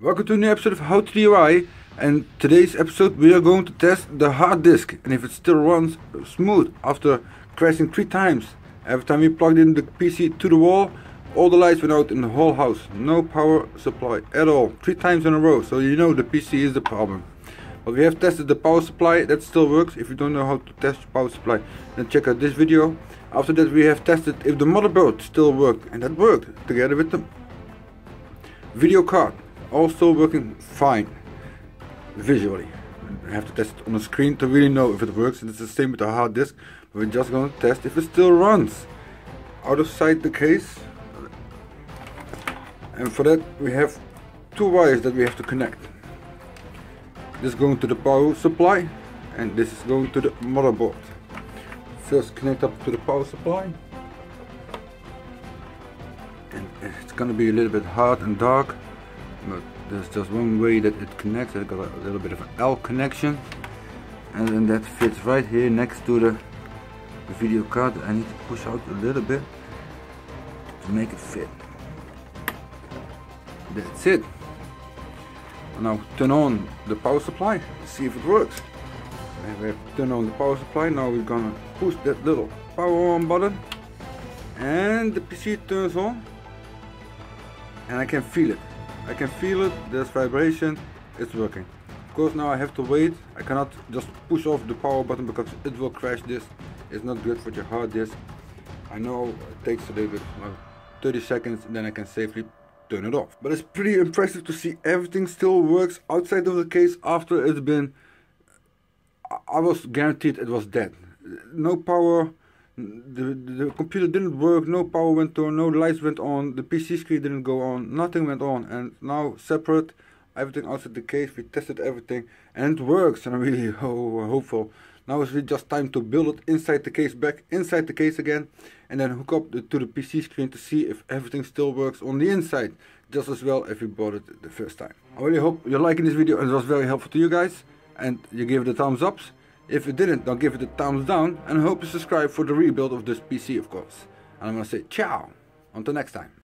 Welcome to a new episode of How to DIY, and today's episode we are going to test the hard disk and if it still runs smooth after crashing 3 times. Every time we plugged in the PC to the wall, all the lights went out in the whole house, no power supply at all, 3 times in a row, so you know the PC is the problem. But we have tested the power supply, that still works. If you don't know how to test your power supply, then check out this video. After that we have tested if the motherboard still worked, and that worked together with the video card. Also working fine visually. I have to test it on the screen to really know if it works, and it's the same with the hard disk, but we're just going to test if it still runs. Out of sight the case, and for that we have 2 wires that we have to connect. This is going to the power supply and this is going to the motherboard. First connect up to the power supply, and it's going to be a little bit hard and dark, but there's just one way that it connects. I've got a little bit of an L connection, and then that fits right here next to the video card. I need to push out a little bit to make it fit. That's it. Now turn on the power supply, see if it works. We have turned on the power supply. Now we're gonna push that little power on button and the PC turns on, and I can feel it. There's vibration, it's working. Of course now I have to wait. I cannot just push off the power button because it will crash this. It's not good for your hard disk. I know it takes a little bit, 30 seconds, and then I can safely turn it off. But it's pretty impressive to see everything still works outside of the case after it's been, I was guaranteed it was dead. No power, the computer didn't work, no power went on, no lights went on, the PC screen didn't go on, nothing went on, and now separate, everything outside the case, we tested everything and it works, and I'm really hopeful. Now it's really just time to build it inside the case, back inside the case again, and then hook up to the PC screen to see if everything still works on the inside, just as well if you bought it the first time. I really hope you're liking this video and it was very helpful to you guys, and you give it a thumbs up. If you didn't, then give it a thumbs down, and I hope you subscribe for the rebuild of this PC, of course. And I'm gonna say ciao, until next time.